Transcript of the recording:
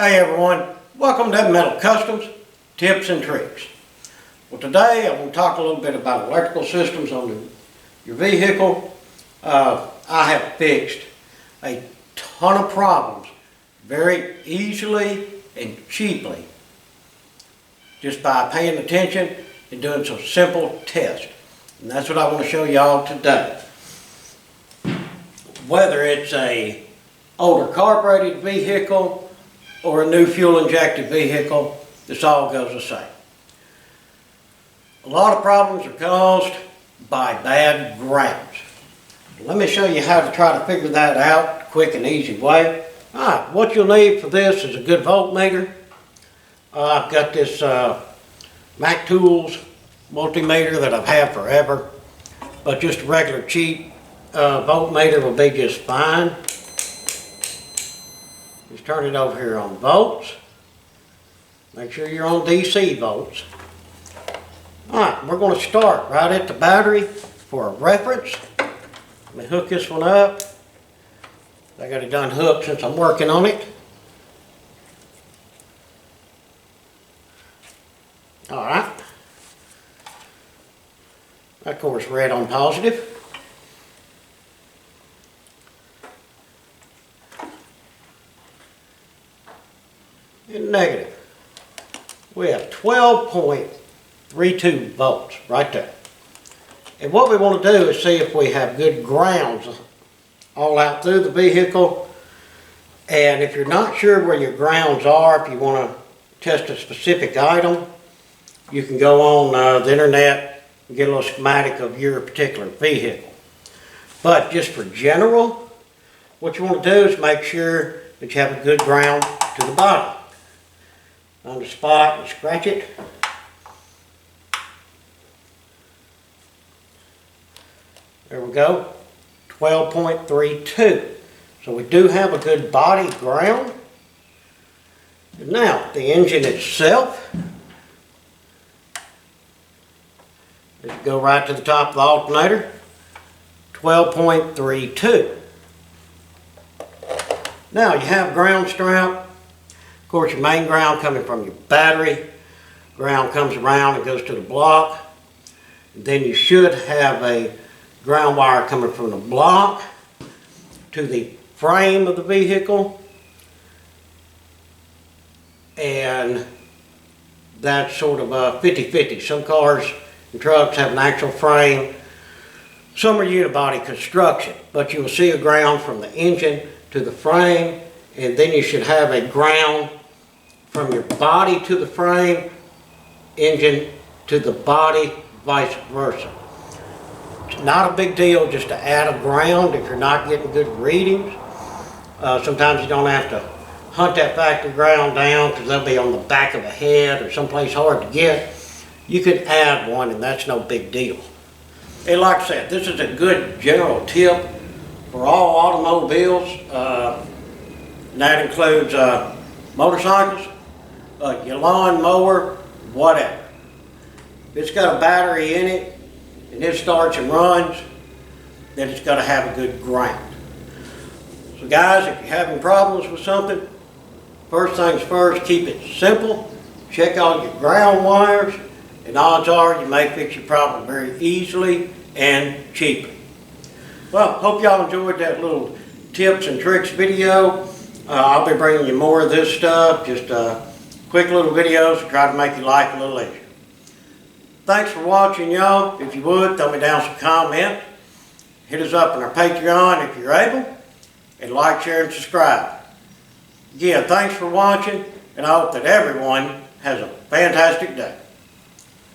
Hey everyone, welcome to Metal Customs Tips and Tricks. Well, today I'm going to talk a little bit about electrical systems on your vehicle. I have fixed a ton of problems very easily and cheaply just by paying attention and doing some simple tests. And that's what I want to show y'all today. Whether it's a older carbureted vehicle or a new fuel injected vehicle, this all goes the same. A lot of problems are caused by bad grounds. Let me show you how to try to figure that out a quick and easy way. Alright, what you'll need for this is a good voltmeter. I've got this Mac Tools multimeter that I've had forever, but just a regular cheap voltmeter will be just fine. Just turn it over here on volts. Make sure you're on DC volts. Alright, we're going to start right at the battery for a reference. Let me hook this one up. I got it done hooked since I'm working on it. Alright. Of course, red on positive. And negative. We have 12.32 volts right there. And what we want to do is see if we have good grounds all out through the vehicle. And if you're not sure where your grounds are, if you want to test a specific item, you can go on the internet and get a little schematic of your particular vehicle. But just for general, what you want to do is make sure that you have a good ground to the bottom. On the spot and scratch it. There we go, 12.32. So we do have a good body ground. And now the engine itself, let's go right to the top of the alternator, 12.32. Now you have ground strap. Of course, your main ground coming from your battery. Ground comes around and goes to the block. Then you should have a ground wire coming from the block to the frame of the vehicle. And that's sort of a 50-50. Some cars and trucks have an actual frame. Some are unibody construction. But you will see a ground from the engine to the frame. And then you should have a ground from your body to the frame, engine to the body, vice versa. It's not a big deal just to add a ground if you're not getting good readings. Sometimes you don't have to hunt that factory ground down because they'll be on the back of a head or someplace hard to get. You could add one and that's no big deal. And like I said, this is a good general tip for all automobiles. And that includes motorcycles, your lawn mower, whatever. If it's got a battery in it and it starts and runs, then it's got to have a good ground. So guys, if you're having problems with something, first things first, keep it simple. Check all your ground wires, and odds are you may fix your problem very easily and cheaply. Well, hope y'all enjoyed that little tips and tricks video. I'll be bringing you more of this stuff, just quick little videos to try to make your life a little easier. Thanks for watching, y'all. If you would, throw me down some comments. Hit us up on our Patreon if you're able. And like, share, and subscribe. Again, thanks for watching, and I hope that everyone has a fantastic day.